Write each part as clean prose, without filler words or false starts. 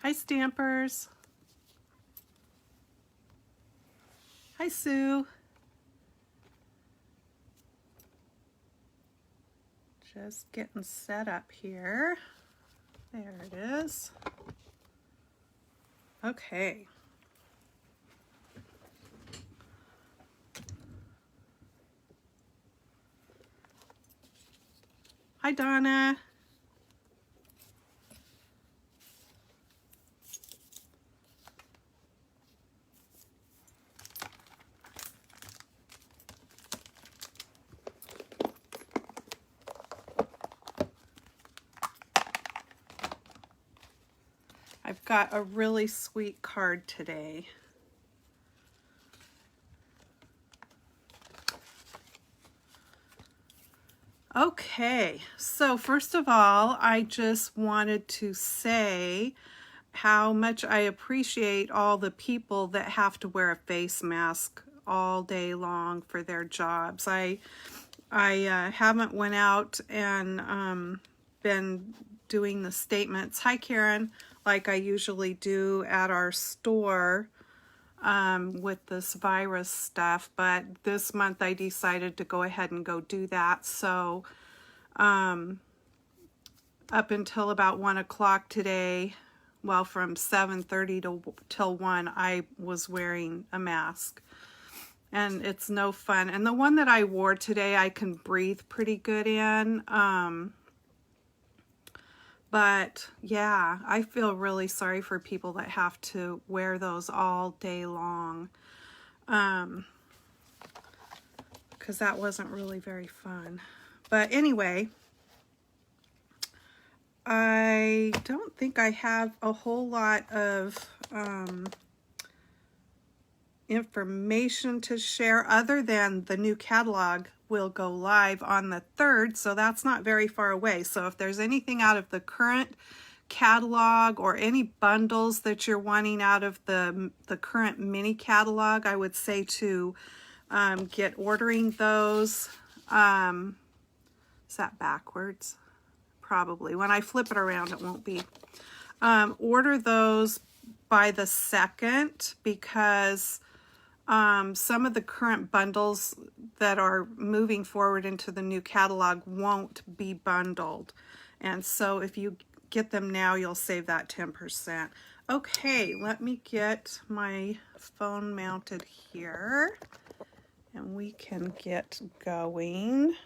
Hi, Stampers. Hi, Sue. Just getting set up here. There it is. Okay. Hi, Donna. I've got a really sweet card today. Okay, so first of all, I just wanted to say how much I appreciate all the people that have to wear a face mask all day long for their jobs. I haven't went out and been doing the statements. Hi, Karen. Like I usually do at our store with this virus stuff, but this month I decided to go ahead and go do that. So up until about 1 o'clock today, well, from 7:30 till 1, I was wearing a mask. And it's no fun. And the one that I wore today, I can breathe pretty good in. But yeah, I feel really sorry for people that have to wear those all day long. Because that wasn't really very fun. But anyway, I don't think I have a whole lot of information to share other than the new catalog will go live on the 3rd, so that's not very far away. So if there's anything out of the current catalog or any bundles that you're wanting out of the current mini catalog, I would say to get ordering those. Is that backwards? Probably. When I flip it around, it won't be. Order those by the 2nd, because some of the current bundles that are moving forward into the new catalog won't be bundled. And so if you get them now, you'll save that 10%. Okay, let me get my phone mounted here and we can get going.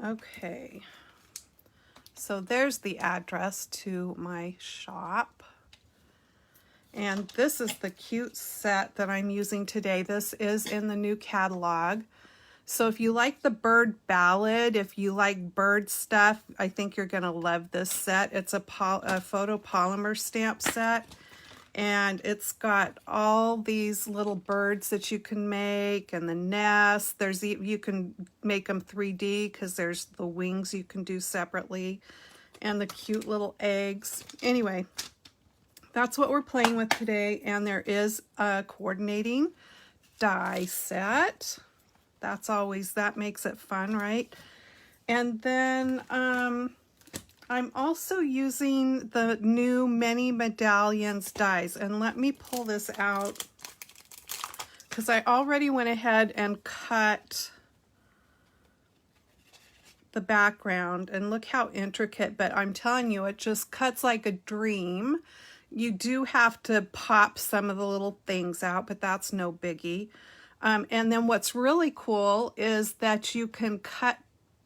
Okay, so there's the address to my shop. And this is the cute set that I'm using today. This is in the new catalog. So if you like the bird ballad, if you like bird stuff, I think you're going to love this set. It's a photopolymer stamp set. And it's got all these little birds that you can make, and the nest. You can make them 3D because there's the wings you can do separately, and the cute little eggs. Anyway, that's what we're playing with today, and there is a coordinating die set. That makes it fun, right? And then I'm also using the new Many Medallions dies, and let me pull this out because I already went ahead and cut the background, and look how intricate, but I'm telling you, it just cuts like a dream. You do have to pop some of the little things out, but that's no biggie. And then what's really cool is that you can cut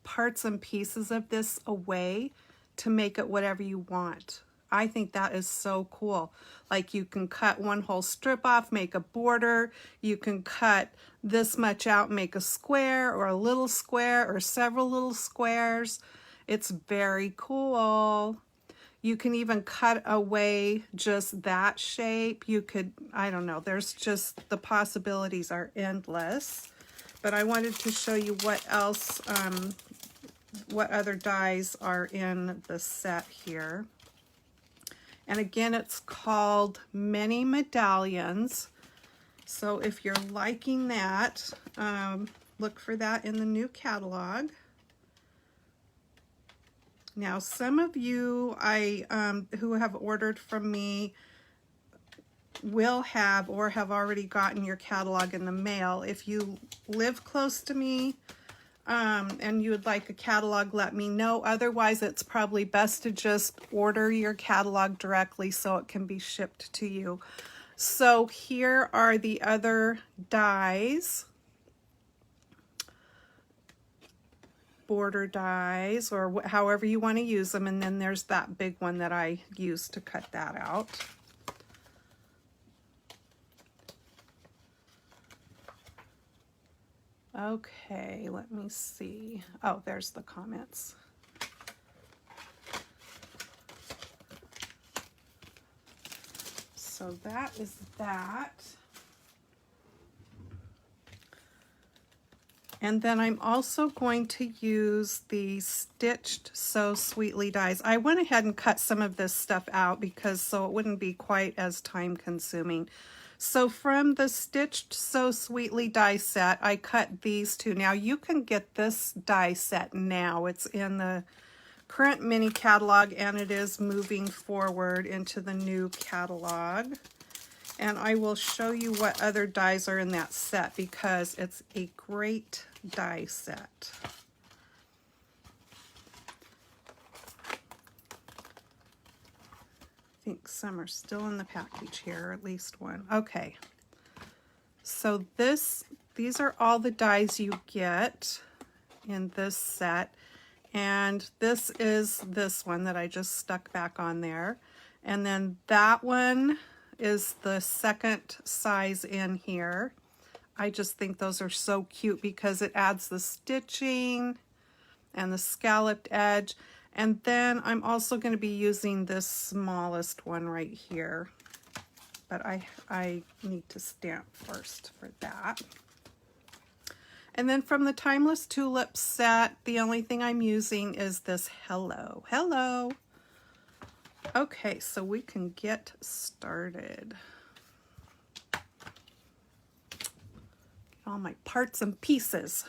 parts and pieces of this away to make it whatever you want. I think that is so cool. Like you can cut one whole strip off, make a border. You can cut this much out, make a square or a little square or several little squares. It's very cool. You can even cut away just that shape. You could, I don't know, there's just, the possibilities are endless. But I wanted to show you what else, what other dies are in the set here. And again, it's called Many Medallions. So if you're liking that, look for that in the new catalog. Now, some of you who have ordered from me will have or have already gotten your catalog in the mail. If you live close to me and you would like a catalog, let me know. Otherwise, it's probably best to just order your catalog directly so it can be shipped to you. So here are the other dies, border dies, or however you want to use them, and then there's that big one that I used to cut that out. Okay, let me see. Oh, there's the comments. So that is that. And then I'm also going to use the Stitched So Sweetly dies. I went ahead and cut some of this stuff out because so it wouldn't be quite as time consuming. So from the Stitched So Sweetly die set, I cut these two. Now you can get this die set now. It's in the current mini catalog and it is moving forward into the new catalog. And I will show you what other dies are in that set because it's a great die set. I think some are still in the package here, or at least one. Okay, so these are all the dies you get in this set, and this is this one that I just stuck back on there, and then that one is the second size in here. I just think those are so cute because it adds the stitching and the scalloped edge. And then I'm also going to be using this smallest one right here, but I need to stamp first for that. And then from the Timeless Tulip set, the only thing I'm using is this Hello. Hello. Okay, so we can get started. Get all my parts and pieces.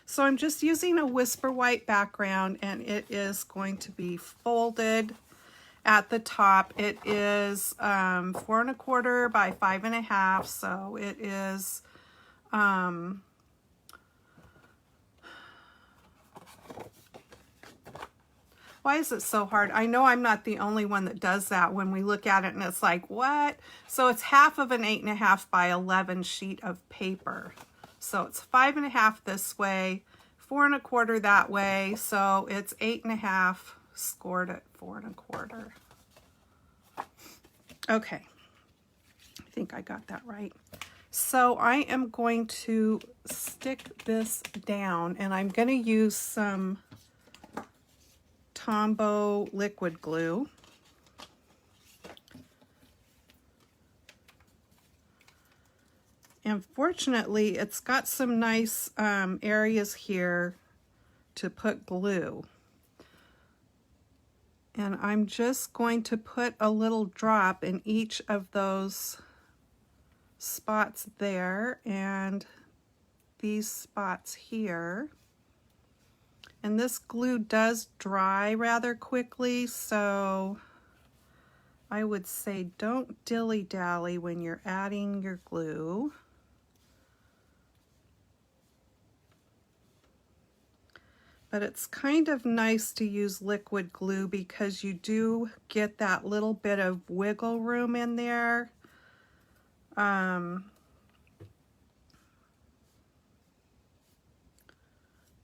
So I'm just using a Whisper White background and it is going to be folded at the top. It is 4 1/4 by 5 1/2, so it is why is it so hard? I know I'm not the only one that does that when we look at it and it's like, what? So it's half of an 8 1/2 by 11 sheet of paper. So it's 5 1/2 this way, 4 1/4 that way. So it's 8 1/2 scored at 4 1/4. Okay, I think I got that right. So I am going to stick this down and I'm going to use some Tombow liquid glue. And fortunately, it's got some nice areas here to put glue. And I'm just going to put a little drop in each of those spots there and these spots here. And this glue does dry rather quickly, so I would say don't dilly-dally when you're adding your glue. But it's kind of nice to use liquid glue because you do get that little bit of wiggle room in there.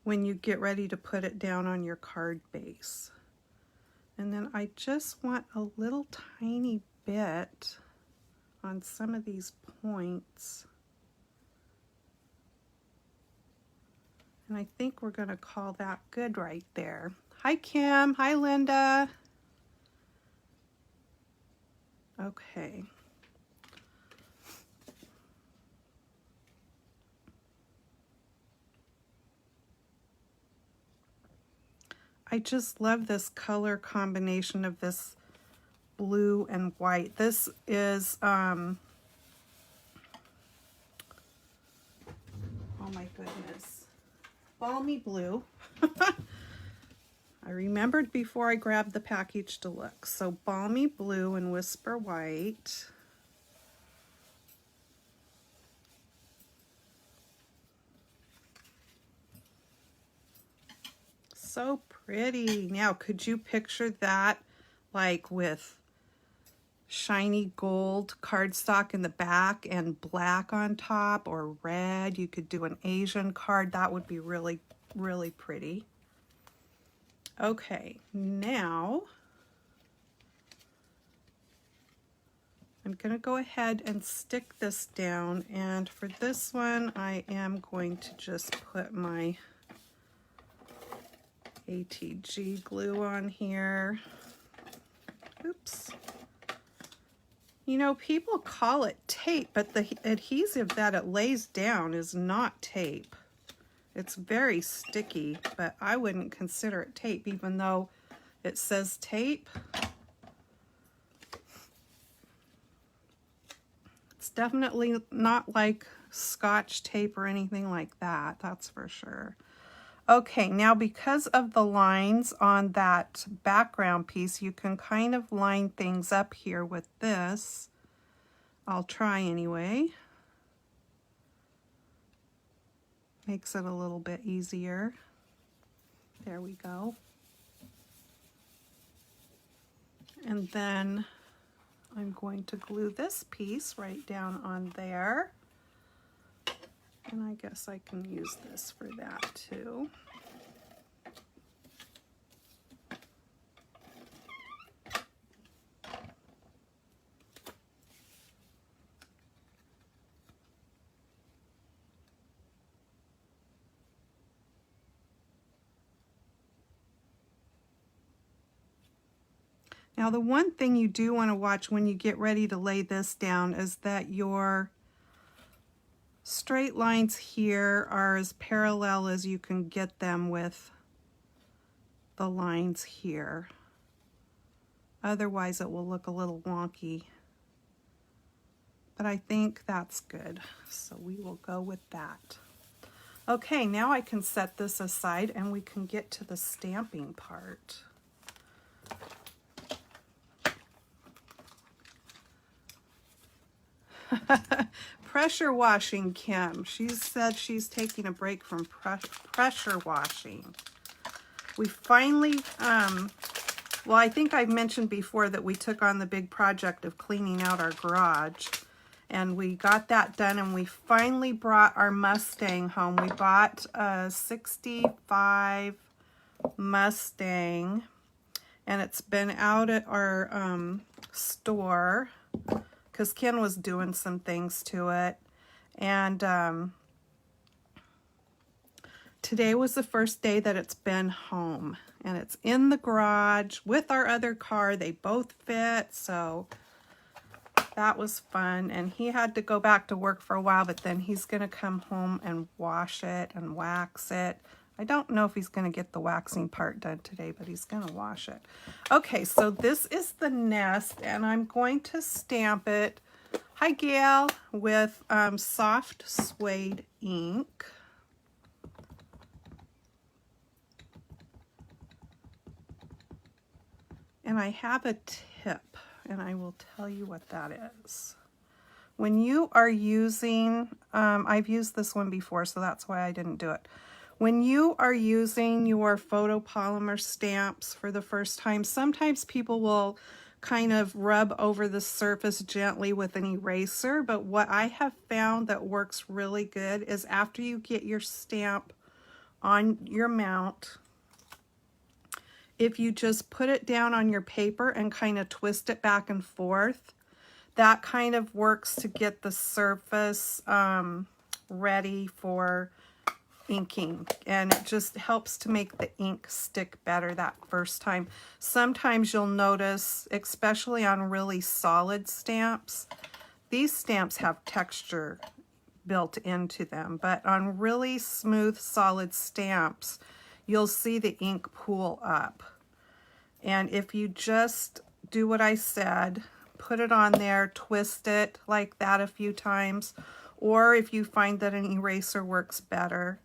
When you get ready to put it down on your card base. And then I just want a little tiny bit on some of these points. And I think we're going to call that good right there. Hi, Kim. Hi, Linda. Okay. I just love this color combination of this blue and white. This is goodness. Balmy blue. I remembered before I grabbed the package to look. So balmy blue and whisper white. So pretty. Now, could you picture that like with shiny gold cardstock in the back and black on top, or red? You could do an Asian card. That would be really, really pretty. Okay, now I'm going to go ahead and stick this down, and for this one I am going to just put my ATG glue on here. Oops. You know, people call it tape, but the adhesive that it lays down is not tape. It's very sticky, but I wouldn't consider it tape, even though it says tape. It's definitely not like Scotch tape or anything like that, that's for sure. Okay, now because of the lines on that background piece, you can kind of line things up here with this. I'll try anyway. Makes it a little bit easier. There we go. And then I'm going to glue this piece right down on there. And I guess I can use this for that too. Now, the one thing you do want to watch when you get ready to lay this down is that your straight lines here are as parallel as you can get them with the lines here. Otherwise, it will look a little wonky. But I think that's good, so we will go with that. Okay, now I can set this aside and we can get to the stamping part. Pressure washing Kim. She said she's taking a break from pressure washing. We finally, well, I think I've mentioned before that we took on the big project of cleaning out our garage. And we got that done, and we finally brought our Mustang home. We bought a 65 Mustang, and it's been out at our store because Ken was doing some things to it. And today was the first day that it's been home. And it's in the garage with our other car. They both fit, so that was fun. And he had to go back to work for a while, but then he's going to come home and wash it and wax it. I don't know if he's going to get the waxing part done today, but he's going to wash it. Okay, so this is the nest, and I'm going to stamp it, hi Gail, with soft suede ink. And I have a tip, and I will tell you what that is. When you are using, I've used this one before, so that's why I didn't do it. When you are using your photopolymer stamps for the first time, sometimes people will kind of rub over the surface gently with an eraser, but what I have found that works really good is after you get your stamp on your mount, if you just put it down on your paper and kind of twist it back and forth, that kind of works to get the surface ready for inking, and it just helps to make the ink stick better that first time. Sometimes you'll notice, especially on really solid stamps, these stamps have texture built into them, but on really smooth solid stamps you'll see the ink pool up. And if you just do what I said, put it on there, twist it like that a few times, or if you find that an eraser works better,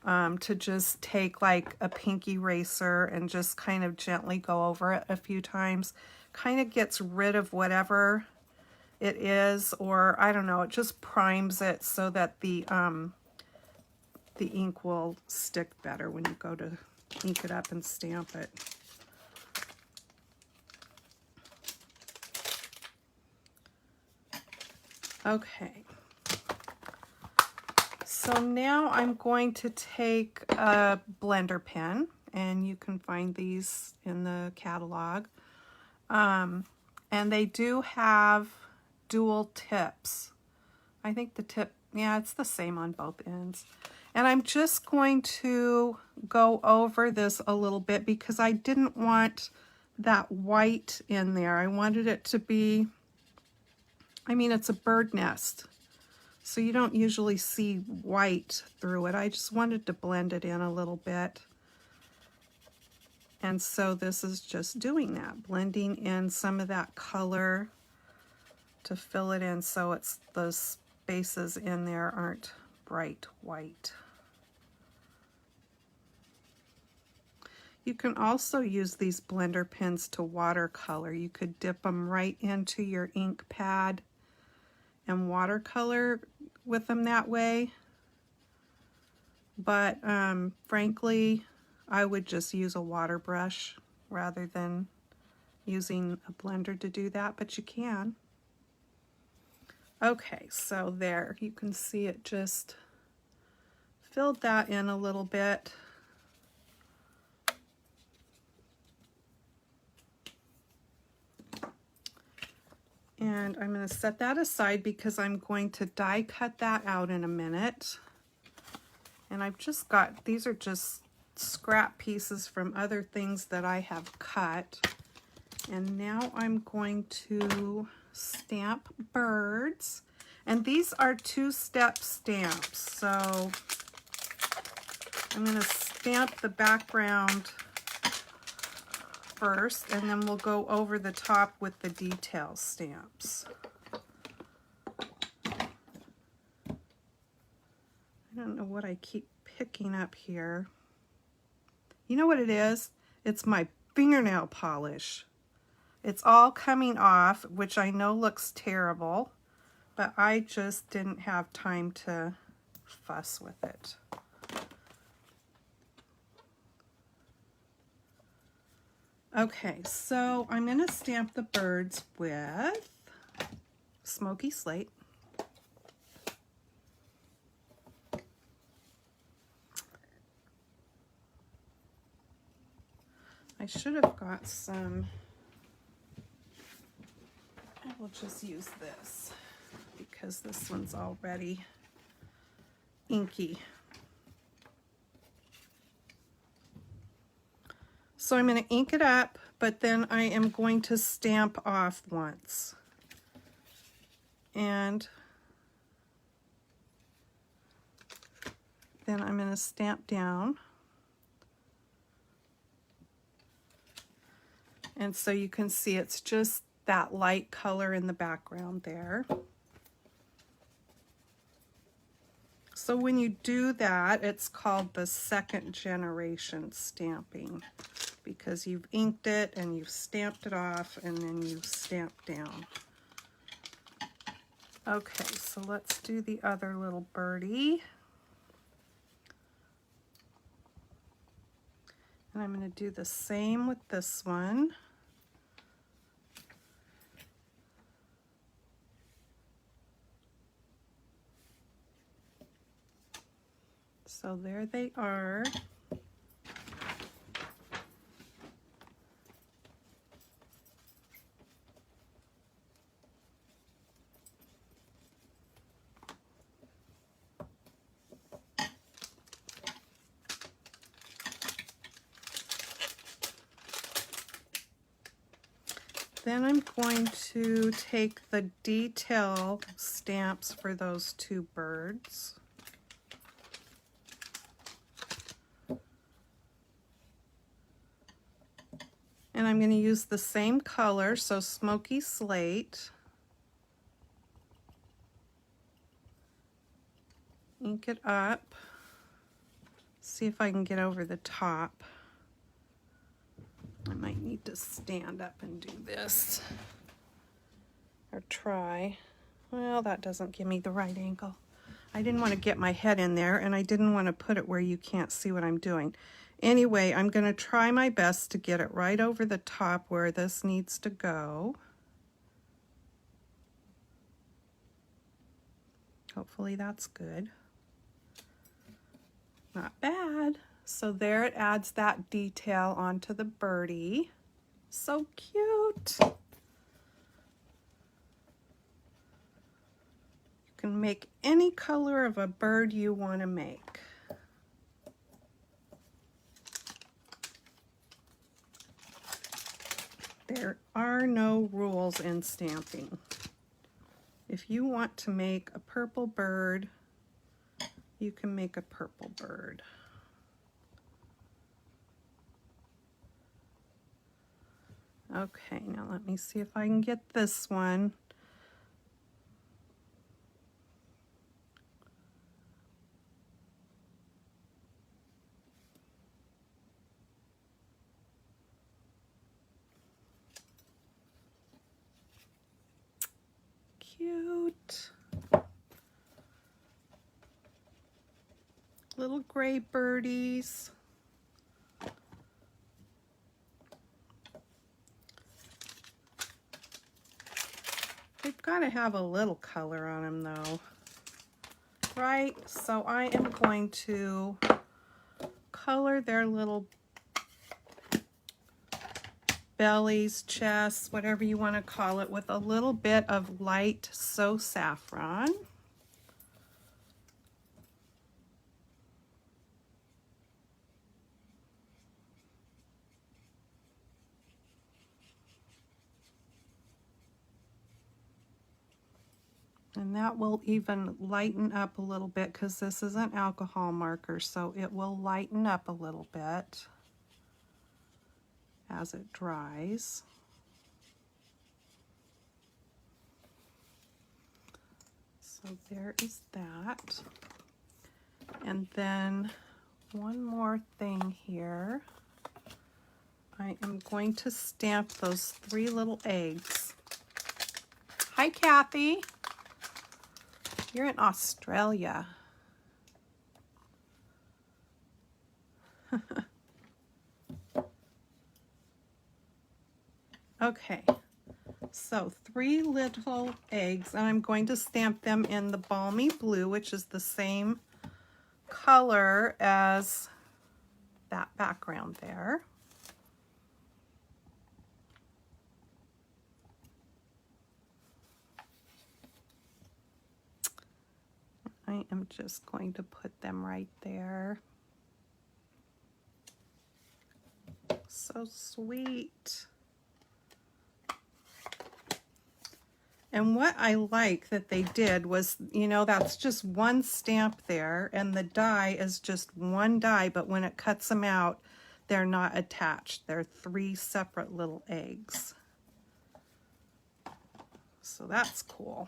to just take like a pink eraser and just kind of gently go over it a few times. Kind of gets rid of whatever it is, or I don't know, it just primes it so that the ink will stick better when you go to ink it up and stamp it. Okay. So now I'm going to take a blender pen, and you can find these in the catalog. And they do have dual tips. I think the tip, yeah, it's the same on both ends. And I'm just going to go over this a little bit because I didn't want that white in there. I wanted it to be, I mean, it's a bird nest, so you don't usually see white through it. I just wanted to blend it in a little bit. And so this is just doing that, blending in some of that color to fill it in so it's those spaces in there aren't bright white. You can also use these blender pens to watercolor. You could dip them right into your ink pad and watercolor with them that way. But frankly, I would just use a water brush rather than using a blender to do that, but you can. Okay, so there, you can see it just filled that in a little bit. And I'm going to set that aside because I'm going to die cut that out in a minute. And I've just got, these are just scrap pieces from other things that I have cut. And now I'm going to stamp birds. And these are two-step stamps. So I'm going to stamp the background first, and then we'll go over the top with the detail stamps. I don't know what I keep picking up here. You know what it is? It's my fingernail polish. It's all coming off, which I know looks terrible, but I just didn't have time to fuss with it. Okay, so I'm going to stamp the birds with Smoky Slate. I should have got some, I will just use this because this one's already inky. So I'm going to ink it up, but then I am going to stamp off once. And then I'm going to stamp down. And so you can see it's just that light color in the background there. So when you do that, it's called the second generation stamping, because you've inked it and you've stamped it off and then you've stamped down. Okay, so let's do the other little birdie. And I'm going to do the same with this one. So there they are. Then I'm going to take the detail stamps for those two birds. And I'm going to use the same color, so Smoky Slate. hook it up. See if I can get over the top. I might need to stand up and do this. Or try. Well, that doesn't give me the right angle. I didn't want to get my head in there, and I didn't want to put it where you can't see what I'm doing. Anyway, I'm going to try my best to get it right over the top where this needs to go. Hopefully that's good. Not bad. So there it adds that detail onto the birdie. So cute. You can make any color of a bird you want to make. There are no rules in stamping. If you want to make a purple bird, you can make a purple bird. Okay, now let me see if I can get this one. Cute. Little gray birdies. They've got to have a little color on them though, right? So I am going to color their little bellies, chests, whatever you want to call it, with a little bit of light So Saffron. And that will even lighten up a little bit because this is an alcohol marker, so it will lighten up a little bit as it dries. So there is that. And then one more thing here. I am going to stamp those 3 little eggs. Hi, Kathy. You're in Australia. Okay, so 3 little eggs, and I'm going to stamp them in the Balmy Blue, which is the same color as that background there. I am just going to put them right there. So sweet. And what I like that they did was, you know, that's just one stamp there, and the die is just one die, but when it cuts them out, they're not attached. They're 3 separate little eggs. So that's cool.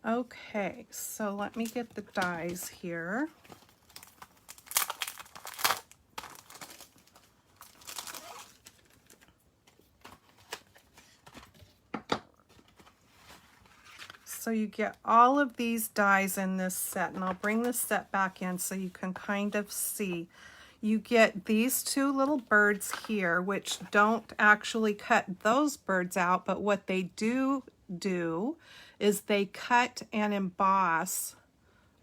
Okay, so let me get the dies here. So you get all of these dies in this set, and I'll bring this set back in so you can kind of see. You get these 2 little birds here, which don't actually cut those birds out, but what they do is they cut and emboss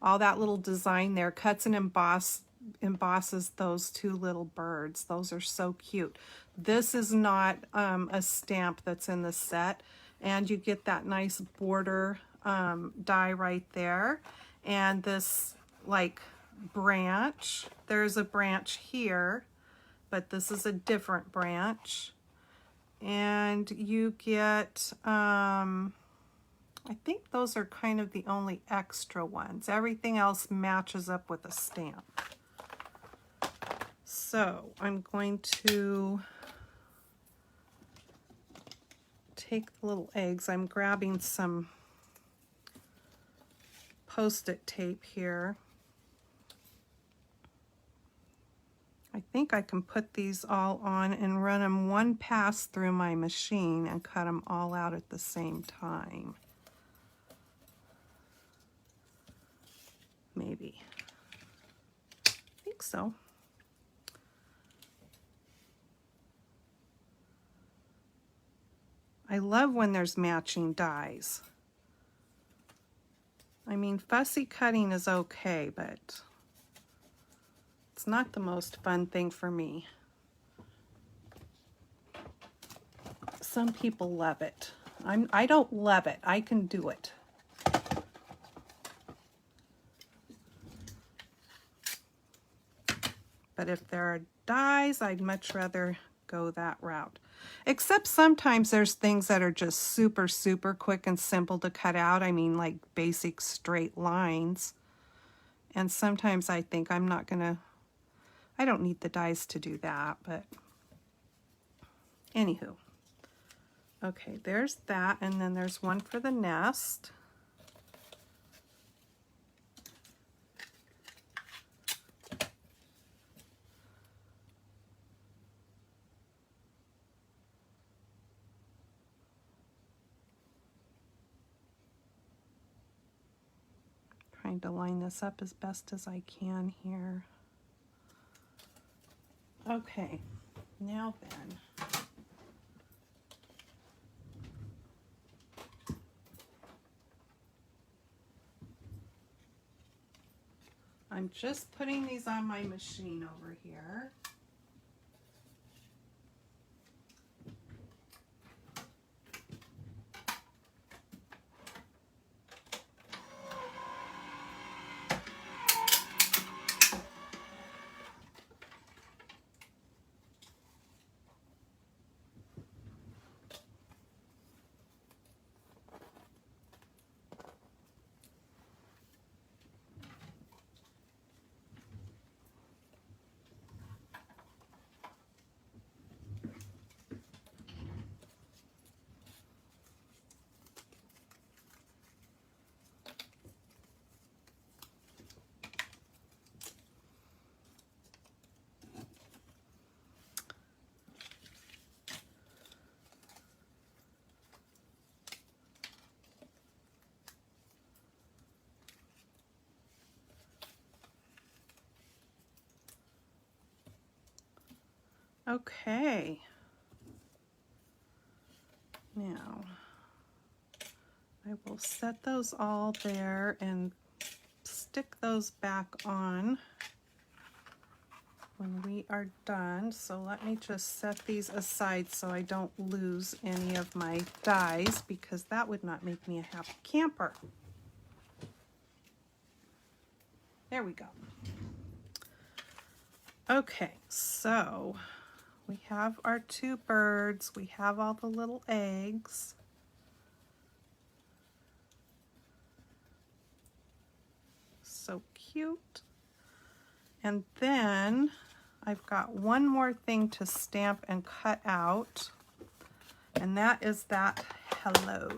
all that little design there, cuts and embosses those 2 little birds. Those are so cute. This is not a stamp that's in the set, and you get that nice border die right there, and this like branch. There's a branch here, but this is a different branch, and you get I think those are kind of the only extra ones. Everything else matches up with a stamp. So I'm going to take the little eggs. I'm grabbing some Post-it tape here. I think I can put these all on and run them one pass through my machine and cut them all out at the same time. Maybe. I think so. I love when there's matching dies. I mean, fussy cutting is okay, but it's not the most fun thing for me. Some people love it. I don't love it. I can do it. But if there are dies, I'd much rather go that route. Except sometimes there's things that are just super, super quick and simple to cut out. I mean, like basic straight lines. And sometimes I think I don't need the dies to do that, but anywho. Okay, there's that, and then there's one for the nest. Trying to line this up as best as I can here. Okay, now then. I'm just putting these on my machine over here. Okay. Now, I will set those all there and stick those back on when we are done. So let me just set these aside so I don't lose any of my dies, because that would not make me a happy camper. There we go. Okay, so we have our two birds. We have all the little eggs. So cute. And then I've got one more thing to stamp and cut out, and that is that hello.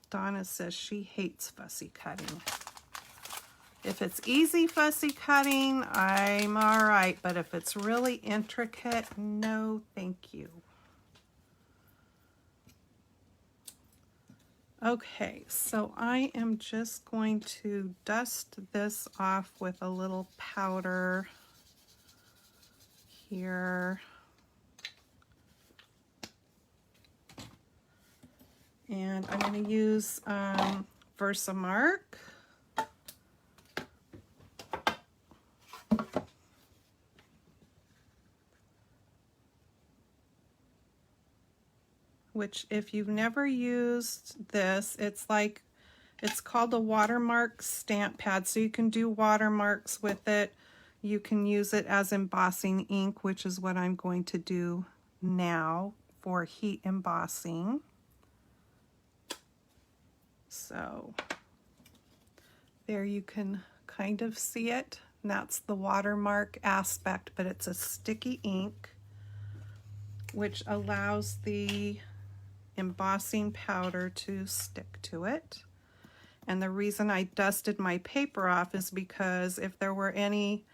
Donna says she hates fussy cutting. If it's easy fussy cutting, I'm all right, but if it's really intricate, no thank you. Okay, so I am just going to dust this off with a little powder here. And I'm going to use Watermark. Which, if you've never used this, it's called a Watermark Stamp Pad. So you can do watermarks with it. You can use it as embossing ink, which is what I'm going to do now for heat embossing. So there you can kind of see it. And that's the watermark aspect, but it's a sticky ink. which allows the embossing powder to stick to it. And the reason I dusted my paper off is because if there were any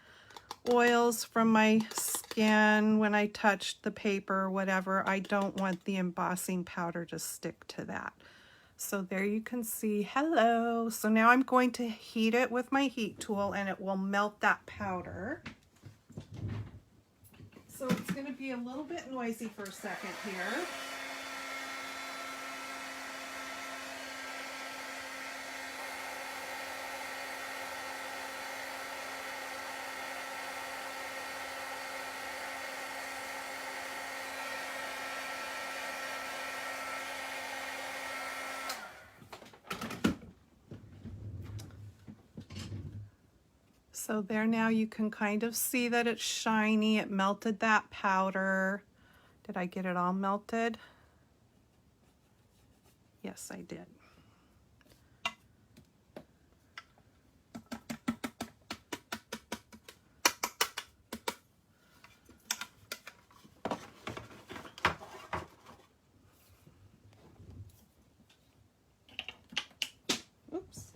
oils from my skin when I touched the paper or whatever, I don't want the embossing powder to stick to that. So there you can see, hello. So now I'm going to heat it with my heat tool and it will melt that powder. So it's going to be a little bit noisy for a second here. So there, now you can kind of see that it's shiny. It melted that powder. Did I get it all melted? Yes, I did. Oops.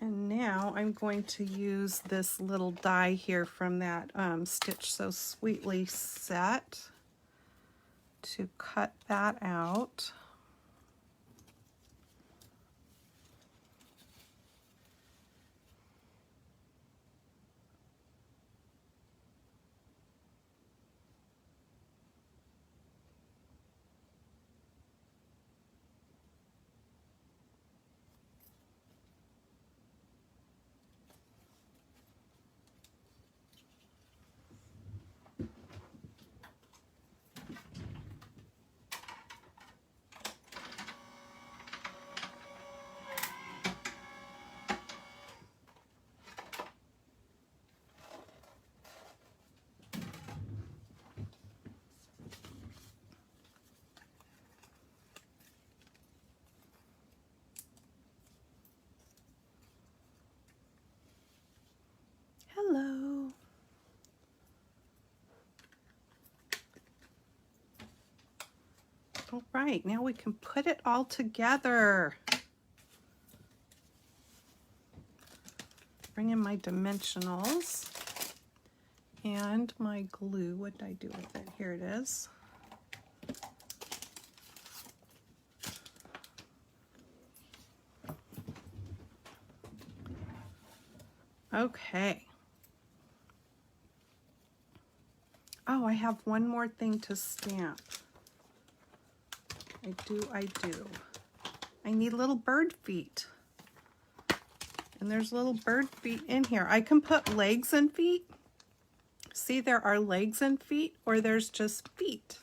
And now I'm going to use this little die here from that Stitch So Sweetly set to cut that out. Hello. All right, now we can put it all together. Bring in my dimensionals and my glue. What did I do with it? Here it is. Okay. Oh, I have one more thing to stamp. I do. I need little bird feet. And there's little bird feet in here. I can put legs and feet. See, there are legs and feet, or there's just feet.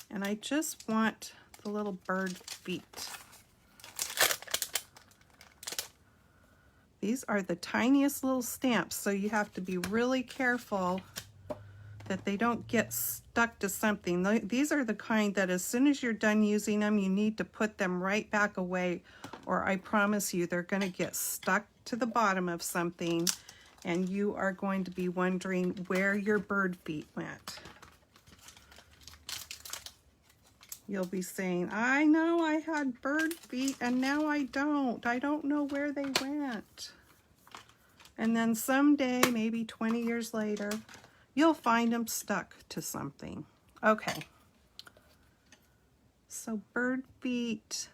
And I just want the little bird feet. These are the tiniest little stamps, so you have to be really careful that they don't get stuck to something. These are the kind that as soon as you're done using them, you need to put them right back away, or I promise you they're going to get stuck to the bottom of something and you are going to be wondering where your bird feet went. You'll be saying, I know I had bird feet and now I don't. I don't know where they went. And then someday, maybe 20 years later, you'll find them stuck to something. Okay. So bird feet.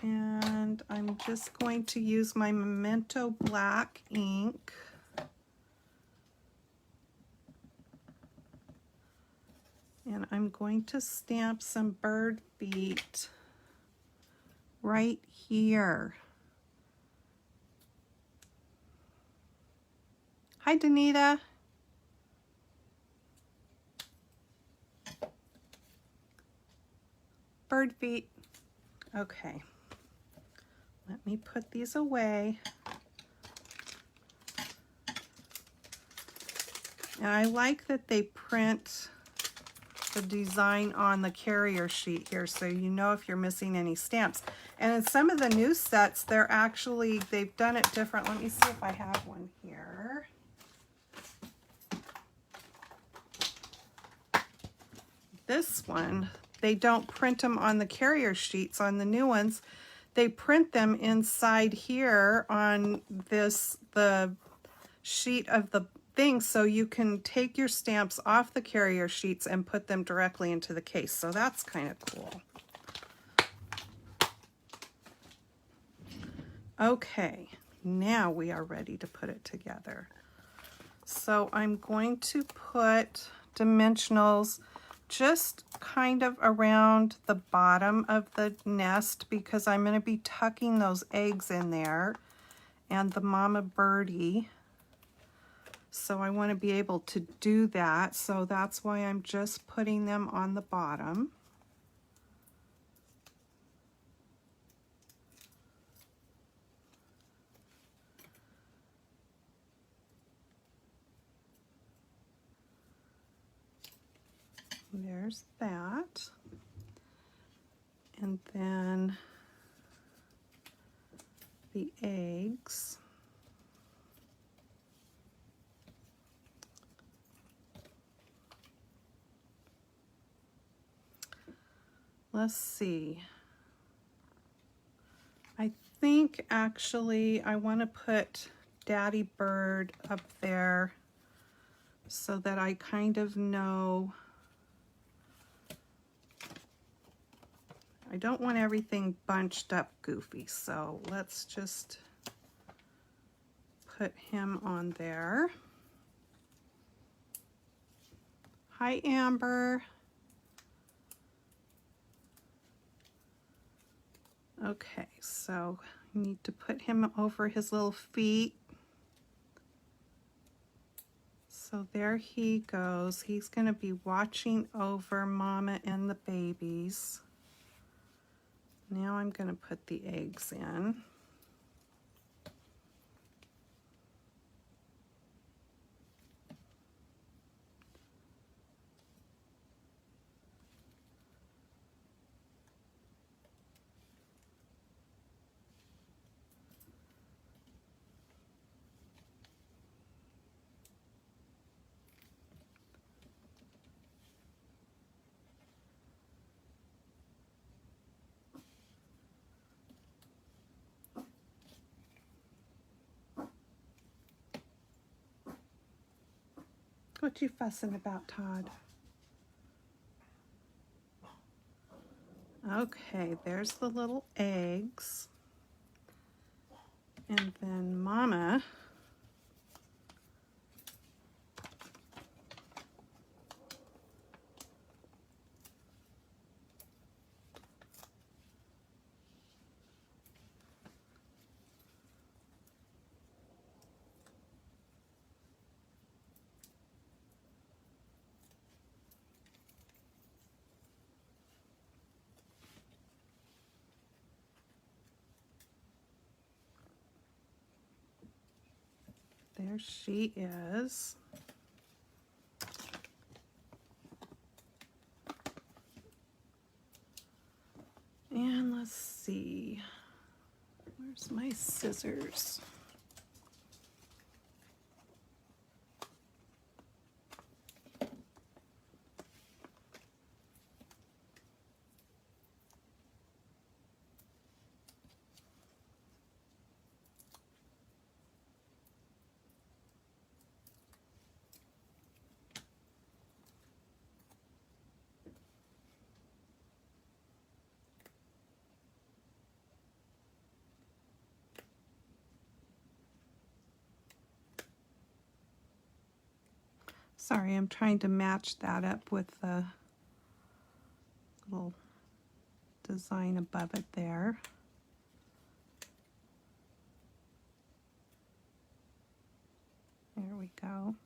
And I'm just going to use my Memento black ink. And I'm going to stamp some bird feet right here. Hi, Danita. Bird feet. Okay. Let me put these away. And I like that they print the design on the carrier sheet here, so you know if you're missing any stamps. And in some of the new sets, they've done it different. Let me see if I have one here. This one, they don't print them on the carrier sheets. On the new ones, they print them inside here on the sheet of the thing, so you can take your stamps off the carrier sheets and put them directly into the case. So that's kind of cool. Okay, now we are ready to put it together. So I'm going to put dimensionals just kind of around the bottom of the nest, because I'm going to be tucking those eggs in there and the mama birdie. So I want to be able to do that. So that's why I'm just putting them on the bottom. There's that. And then the eggs. Let's see. I think actually I want to put Daddy Bird up there so that I kind of know. I don't want everything bunched up goofy, so let's just put him on there. Hi, Amber. Okay, so I need to put him over his little feet. So there he goes. He's going to be watching over Mama and the babies. Now I'm going to put the eggs in. What you fussing about, Todd? Okay, there's the little eggs. And then Mama there she is. And let's see, where's my scissors? Sorry, I'm trying to match that up with the little design above it there. There we go.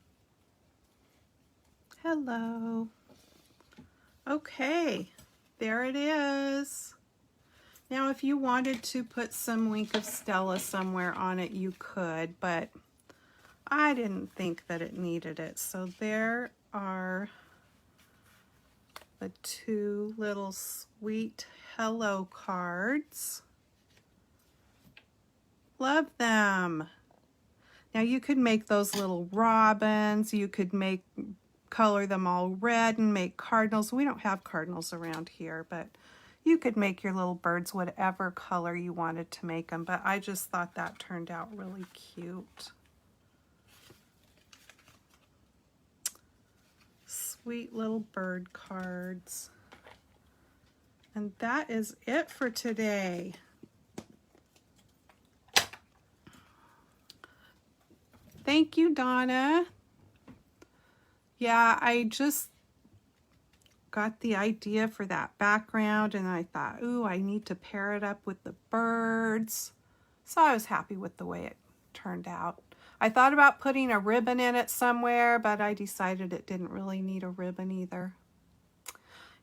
Hello. Okay, there it is. Now, if you wanted to put some Wink of Stella somewhere on it, you could, but I didn't think that it needed it. So there are the two little sweet hello cards. Love them. Now you could make those little robins. You could color them all red and make cardinals. We don't have cardinals around here, but you could make your little birds whatever color you wanted to make them. But I just thought that turned out really cute. Sweet little bird cards. And that is it for today. Thank you, Donna. Yeah, I just got the idea for that background and I thought, ooh, I need to pair it up with the birds. So I was happy with the way it turned out. I thought about putting a ribbon in it somewhere, but I decided it didn't really need a ribbon either.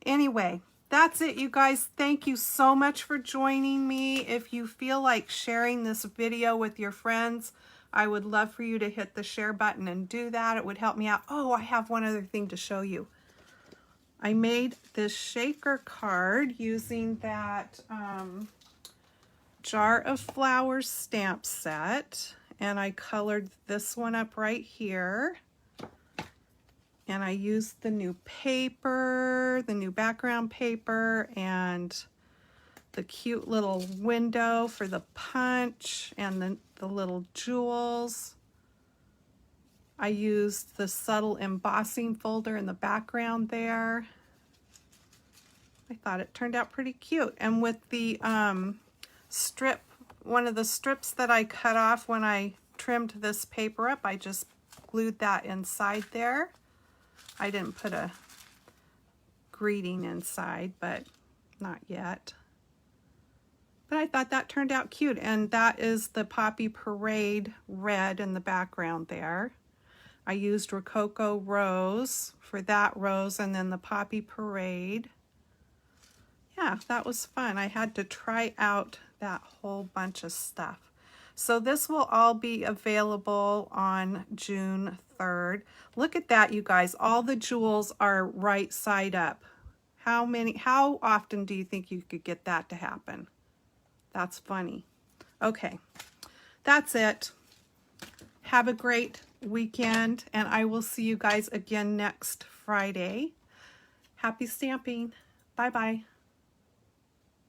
Anyway, that's it, you guys. Thank you so much for joining me. If you feel like sharing this video with your friends, I would love for you to hit the share button and do that. It would help me out. Oh, I have one other thing to show you. I made this shaker card using that Jar of Flowers stamp set, and I colored this one up right here. And I used the new paper, the new background paper, and the cute little window for the punch and the little jewels. I used the subtle embossing folder in the background there. I thought it turned out pretty cute. And with the strip, one of the strips that I cut off when I trimmed this paper up, I just glued that inside there. I didn't put a greeting inside, but not yet. But I thought that turned out cute. And that is the Poppy Parade red in the background there. I used Rococo Rose for that rose and then the Poppy Parade. Yeah, that was fun. I had to try out that whole bunch of stuff. So this will all be available on June 3rd. Look at that, you guys. All the jewels are right side up. How often do you think you could get that to happen? That's funny. Okay, that's it. Have a great weekend, and I will see you guys again next Friday. Happy stamping. Bye-bye.